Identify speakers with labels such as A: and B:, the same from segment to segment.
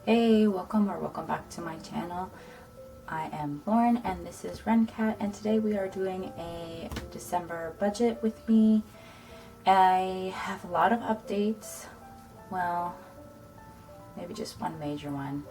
A: Hey, welcome back to my channel. I am Lauren and this is Rencat, and today we are doing a December budget with me. I have a lot of updates. Well, maybe just one major one.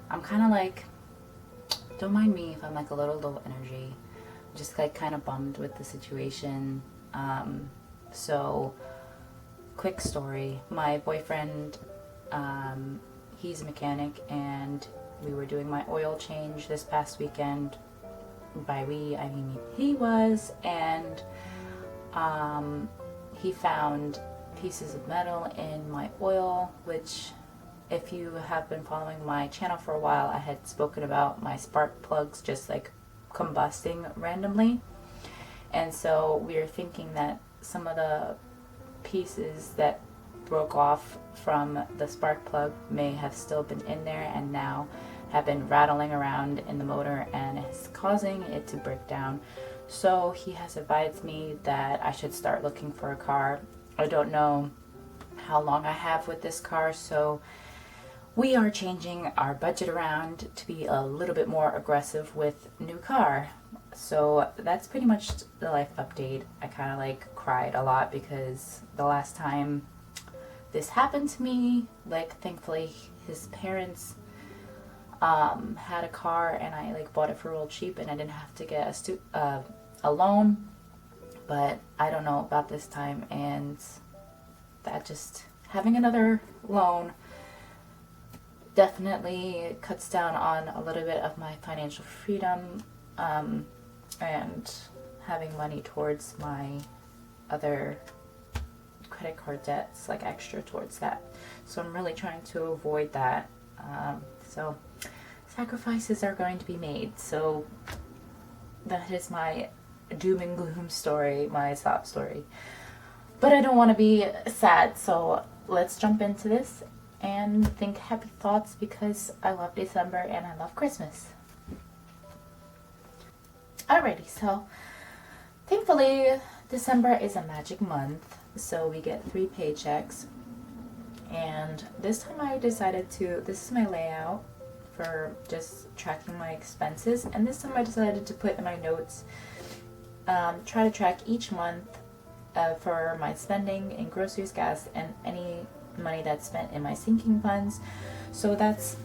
A: I'm kind of like, don't mind me if I'm like a little low energy. I'm just like kind of bummed with the situation. So quick story. My boyfriend, he's a mechanic, and we were doing my oil change this past weekend. By we, I mean he was, and he found pieces of metal in my oil, which, if you have been following my channel for a while, I had spoken about my spark plugs just like combusting randomly. And so we are thinking that some of the pieces that broke off from the spark plug may have still been in there and now have been rattling around in the motor and is causing it to break down. So he has advised me that I should start looking for a car. I don't know how long I have with this car, so we are changing our budget around to be a little bit more aggressive with new car. So that's pretty much the life update. I kind of like cried a lot because the last time this happened to me, like, thankfully his parents had a car and I like bought it for real cheap and I didn't have to get a loan. But I don't know about this time, and that just having another loan definitely cuts down on a little bit of my financial freedom, and having money towards my other credit card debts, like extra towards that. So I'm really trying to avoid that. So sacrifices are going to be made. So that is my doom and gloom story, my sob story. But I don't want to be sad, so let's jump into this and think happy thoughts, because I love December and I love Christmas. Alrighty, so thankfully December is a magic month, so we get 3 paychecks. And this time I decided to, this is my layout for just tracking my expenses, and this time I decided to put in my notes, try to track each month for my spending in groceries, gas, and any money that's spent in my sinking funds. So that's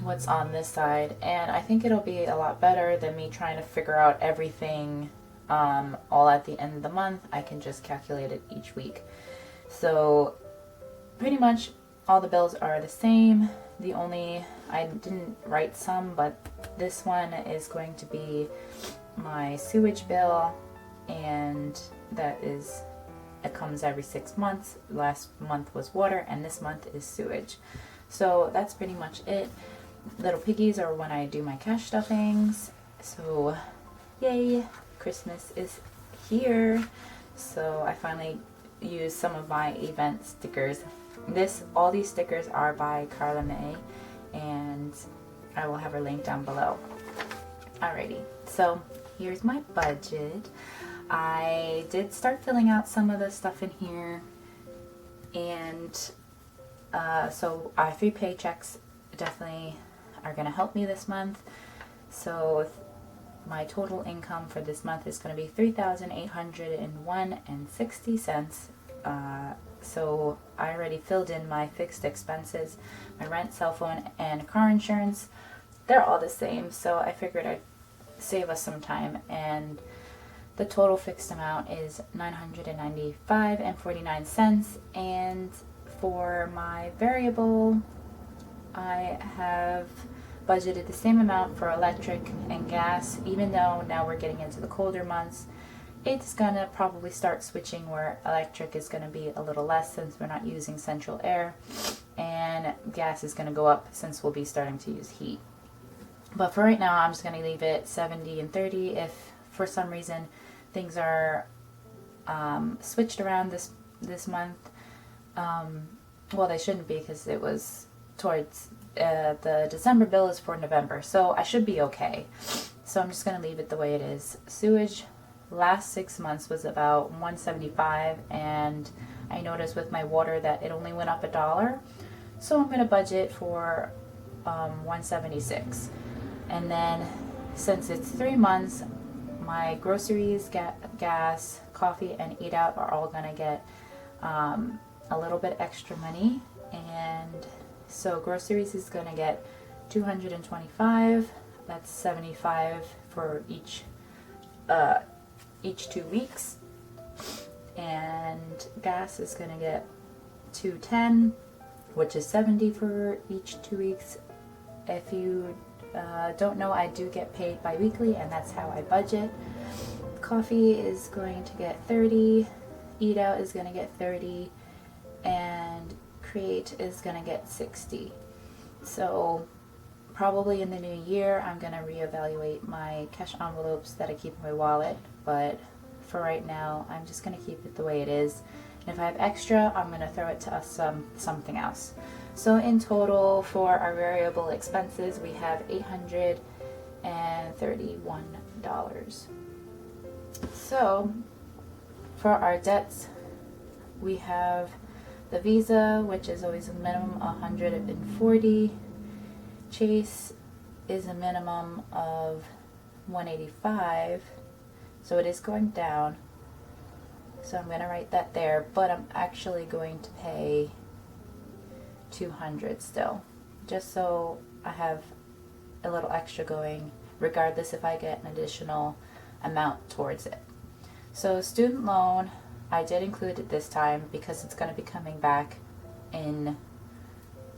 A: what's on this side, and I think it'll be a lot better than me trying to figure out everything all at the end of the month. I can just calculate it each week. So pretty much all the bills are the same. The only, I didn't write some, but this one is going to be my sewage bill, and that is, it comes every 6 months. Last month was water and this month is sewage. So that's pretty much it. Little piggies are when I do my cash stuffings. So yay, Christmas is here. So I finally used some of my event stickers. All these stickers are by Carla May, and I will have her link down below. Alrighty, so here's my budget. I did start filling out some of the stuff in here, and so our 3 paychecks definitely are going to help me this month. So my total income for this month is going to be $3,801.60. So I already filled in my fixed expenses, my rent, cell phone, and car insurance. They're all the same, so I figured I'd save us some time, and the total fixed amount is $995.49. And for my variable, I have budgeted the same amount for electric and gas, even though now we're getting into the colder months. It's gonna probably start switching where electric is gonna be a little less since we're not using central air, and gas is gonna go up since we'll be starting to use heat. But for right now, I'm just gonna leave it 70 and 30. If for some reason things are switched around this month, well, they shouldn't be, because it was towards the December bill is for November, so I should be okay. So I'm just gonna leave it the way it is. Sewage last 6 months was about $175, and I noticed with my water that it only went up $1. So I'm gonna budget for $176. And then since it's 3 months, my groceries, gas, coffee, and eat out are all gonna get a little bit extra money. And so groceries is gonna get $225. That's $75 for each 2 weeks. And gas is gonna get $210, which is $70 for each 2 weeks. If you don't know, I do get paid bi-weekly, and that's how I budget. Coffee is going to get $30, eat out is going to get $30, and create is going to get $60. So probably in the new year, I'm going to reevaluate my cash envelopes that I keep in my wallet, but for right now, I'm just going to keep it the way it is. And if I have extra, I'm going to throw it to something else. So in total, for our variable expenses, we have $831. So for our debts, we have the Visa, which is always a minimum of $140. Chase is a minimum of $185. So it is going down. So I'm going to write that there, but I'm actually going to pay $200 still, just so I have a little extra going, regardless if I get an additional amount towards it. So student loan, I did include it this time because it's going to be coming back in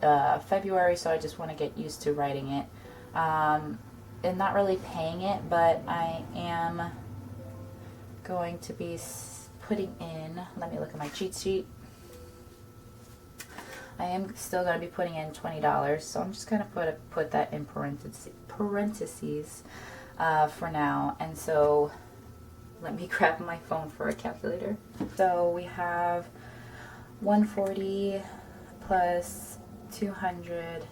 A: February, so I just want to get used to writing it. And not really paying it, but I am going to be putting in, let me look at my cheat sheet. I am still going to be putting in $20, so I'm just going to put that in parentheses for now. And so let me grab my phone for a calculator. So we have 140 plus 200.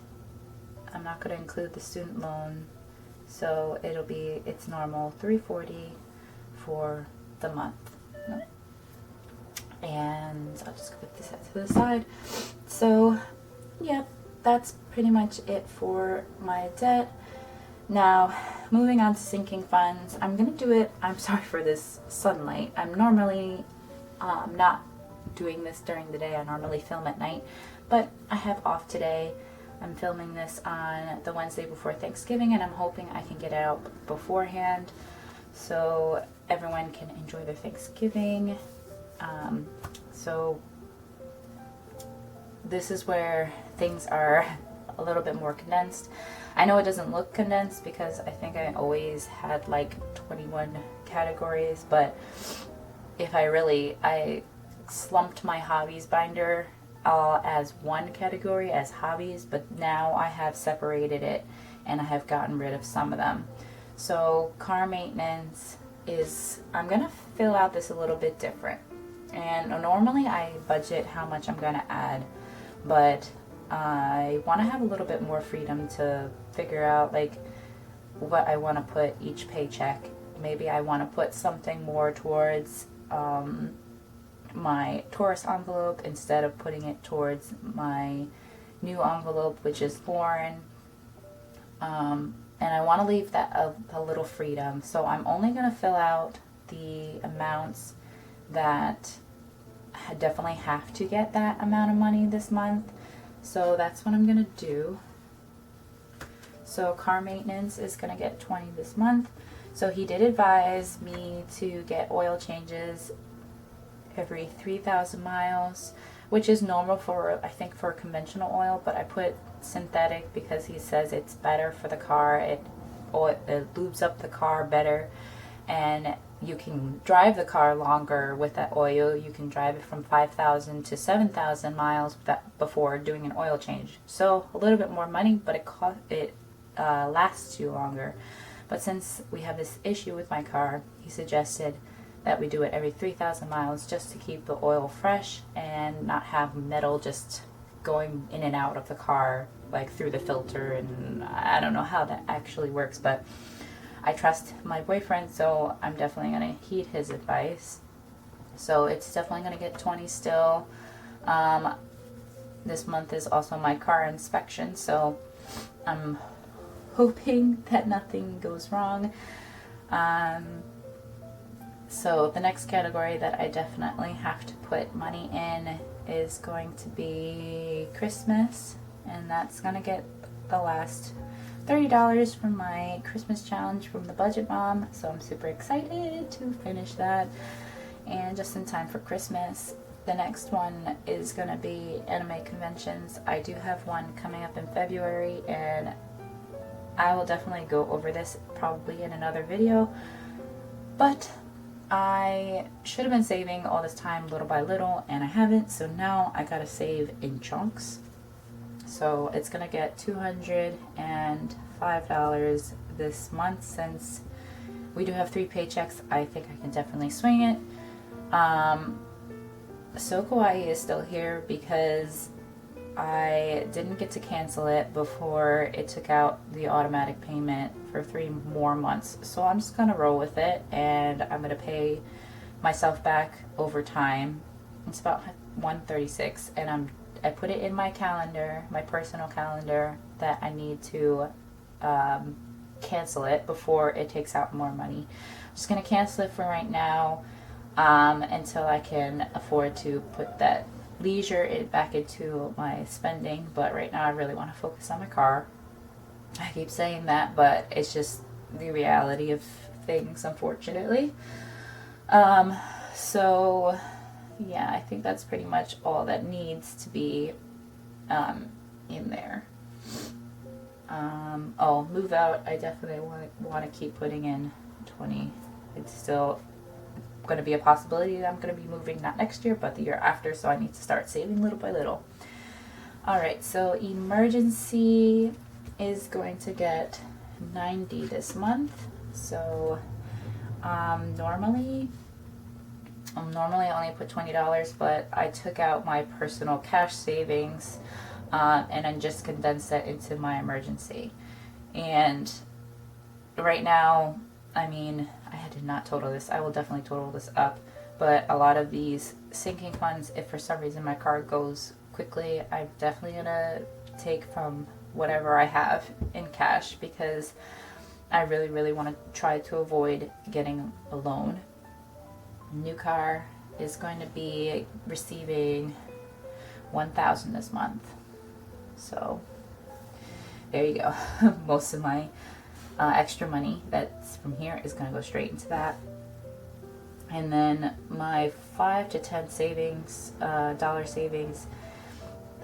A: I'm not going to include the student loan, so it's normal 340 for the month. And I'll just put this to the side. So, yeah, that's pretty much it for my debt. Now, moving on to sinking funds. I'm going to do it, I'm sorry for this sunlight. I'm normally not doing this during the day. I normally film at night, but I have off today. I'm filming this on the Wednesday before Thanksgiving, and I'm hoping I can get it out beforehand so everyone can enjoy their Thanksgiving. So this is where things are a little bit more condensed. I know it doesn't look condensed because I think I always had like 21 categories, but if I slumped my hobbies binder as one category as hobbies, but now I have separated it and I have gotten rid of some of them. So car maintenance I'm gonna fill out this a little bit different. And normally I budget how much I'm going to add, but I want to have a little bit more freedom to figure out like what I want to put each paycheck. Maybe I want to put something more towards my tourist envelope instead of putting it towards my new envelope, which is foreign. And I want to leave that a little freedom. So I'm only going to fill out the amounts that I definitely have to get that amount of money this month. So that's what I'm going to do. So car maintenance is going to get $20 this month. So he did advise me to get oil changes every 3,000 miles, which is normal for, I think, for conventional oil, but I put synthetic because he says it's better for the car. It lubes up the car better, and you can drive the car longer with that oil. You can drive it from 5,000 to 7,000 miles before doing an oil change. So a little bit more money, but it lasts you longer. But since we have this issue with my car, he suggested that we do it every 3,000 miles just to keep the oil fresh and not have metal just going in and out of the car like through the filter. And I don't know how that actually works, but I trust my boyfriend, so I'm definitely going to heed his advice. So it's definitely going to get $20 still. This month is also my car inspection, so I'm hoping that nothing goes wrong. So the next category that I definitely have to put money in is going to be Christmas, and that's gonna get the last $30 from my Christmas challenge from the Budget Mom. So I'm super excited to finish that, and just in time for Christmas. The next one is gonna be anime conventions. I do have one coming up in February, and I will definitely go over this probably in another video, but I should have been saving all this time little by little, and I haven't, so now I gotta save in chunks. So it's gonna get $205 this month. Since we do have 3 paychecks, I think I can definitely swing it. So Kawaii is still here because I didn't get to cancel it before it took out the automatic payment for 3 more months. So I'm just gonna roll with it, and I'm gonna pay myself back over time. It's about $136, and I put it in my calendar, my personal calendar, that I need to cancel it before it takes out more money. I'm just gonna cancel it for right now until I can afford to put that leisure back into my spending. But right now I really want to focus on my car. I keep saying that, but it's just the reality of things, unfortunately. So yeah, I think that's pretty much all that needs to be in there. Move out, I definitely want to keep putting in 20. It's still going to be a possibility that I'm going to be moving not next year but the year after, so I need to start saving little by little. Alright, so emergency is going to get $90 this month. So normally I only put $20, but I took out my personal cash savings and then just condensed that into my emergency. And right now, I mean, I did not total this. I will definitely total this up. But a lot of these sinking funds, if for some reason my card goes quickly, I'm definitely going to take from whatever I have in cash, because I really, really want to try to avoid getting a loan. New car is going to be receiving $1,000 this month. So there you go. Most of my extra money that's from here is going to go straight into that. And then my 5 to 10 savings, dollar savings,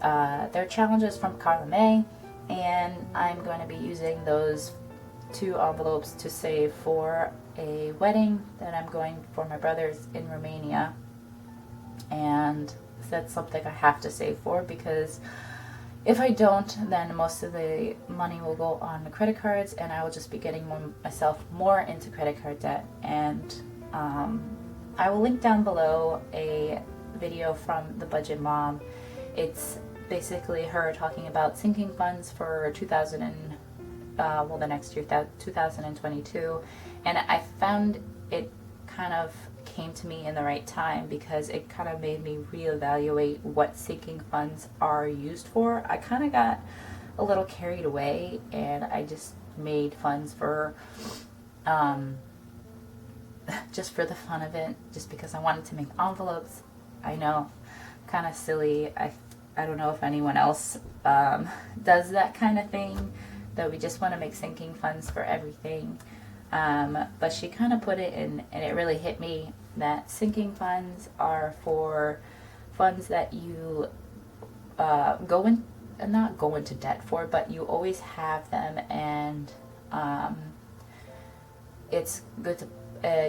A: they're challenges from Carla May, and I'm going to be using those 2 envelopes to save for a wedding that I'm going for my brother's in Romania. And that's something I have to save for, because if I don't, then most of the money will go on the credit cards, and I will just be getting myself more into credit card debt. And I will link down below a video from the Budget Mom. It's basically her talking about sinking funds for the next year, 2022. And I found it kind of came to me in the right time, because it kind of made me reevaluate what sinking funds are used for. I kind of got a little carried away, and I just made funds for just for the fun of it, just because I wanted to make envelopes. I know, kind of silly. I don't know if anyone else does that kind of thing, that we just want to make sinking funds for everything. But she kind of put it in, and it really hit me, that sinking funds are for funds that you not go into debt for, but you always have them, and it's good to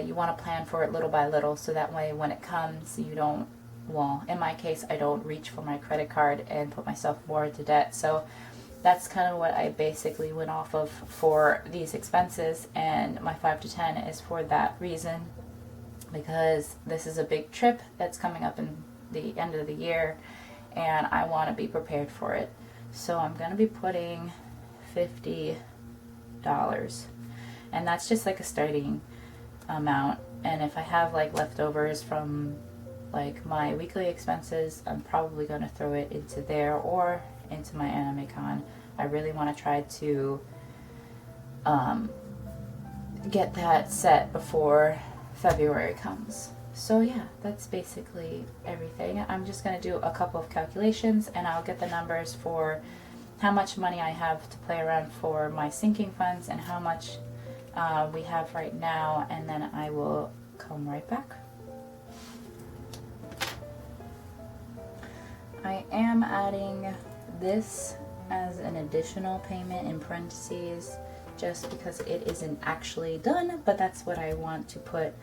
A: you want to plan for it little by little, so that way when it comes, you don't, well, in my case, I don't reach for my credit card and put myself more into debt. So that's kind of what I basically went off of for these expenses, and my 5 to 10 is for that reason, because this is a big trip that's coming up in the end of the year, and I want to be prepared for it. So I'm going to be putting $50, and that's just like a starting amount. And if I have like leftovers from like my weekly expenses, I'm probably going to throw it into there or into my AnimeCon I really want to try to get that set before February comes. So yeah, that's basically everything. I'm just going to do a couple of calculations and I'll get the numbers for how much money I have to play around for my sinking funds and how much we have right now, and then I will come right back. I am adding this as an additional payment in parentheses just because it isn't actually done, but that's what I want to put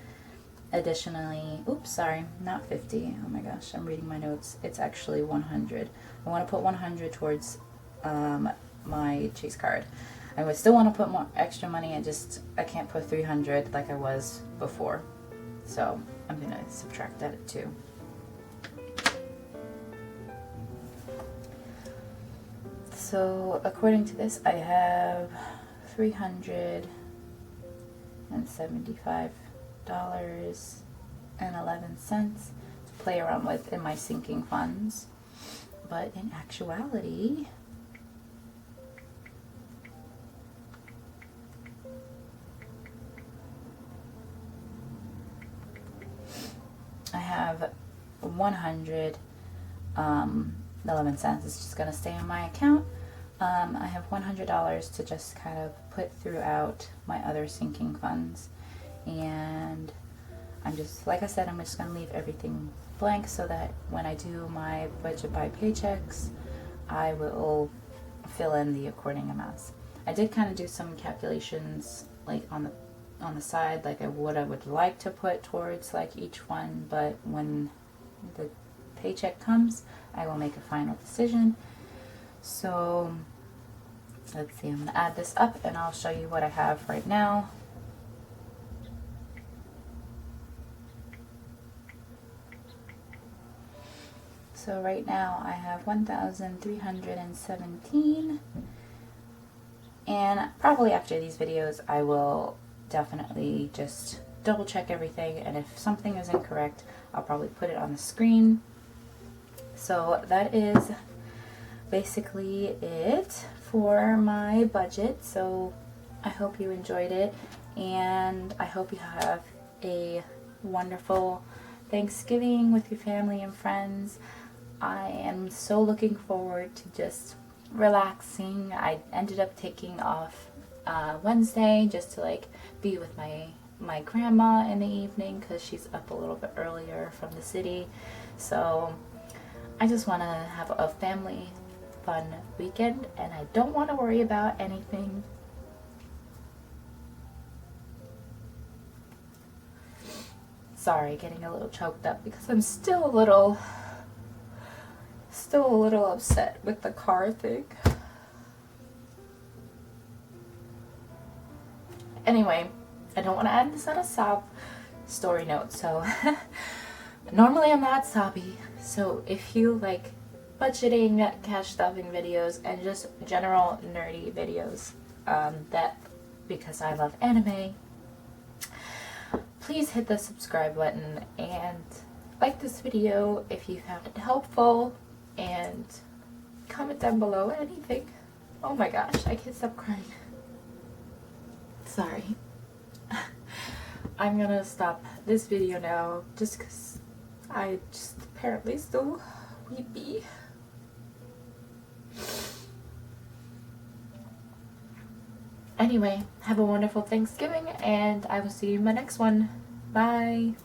A: additionally. Oops, sorry, not 50. Oh my gosh, I'm reading my notes. It's actually 100. I want to put 100 towards my Chase card. I would still want to put more extra money. I can't put 300 like I was before. So I'm gonna subtract that too. So according to this, I have $375.11 to play around with in my sinking funds. But in actuality, I have 111 cents. It's just going to stay in my account. I have $100 to just kind of put throughout my other sinking funds. And I'm just, like I said, I'm just going to leave everything blank so that when I do my budget by paychecks, I will fill in the according amounts. I did kind of do some calculations like on the side, like what I would like to put towards like each one, but when the paycheck comes, I will make a final decision. So let's see, I'm going to add this up and I'll show you what I have right now. So right now I have 1,317, and probably after these videos I will definitely just double check everything, and if something is incorrect I'll probably put it on the screen. So that is basically it for my budget. So I hope you enjoyed it, and I hope you have a wonderful Thanksgiving with your family and friends. I am so looking forward to just relaxing. I ended up taking off Wednesday just to like be with my grandma in the evening because she's up a little bit earlier from the city. So I just want to have a family fun weekend, and I don't want to worry about anything. Sorry, getting a little choked up because I'm still a little upset with the car thing. Anyway, I don't want to end this on a sob story note, so normally I'm not sobby, so if you like budgeting, cash stuffing videos, and just general nerdy videos, because I love anime, please hit the subscribe button and like this video if you found it helpful, and comment down below anything. Oh my gosh, I can't stop crying. Sorry. I'm gonna stop this video now just because I just apparently still weepy. Anyway, have a wonderful Thanksgiving, and I will see you in my next one. Bye.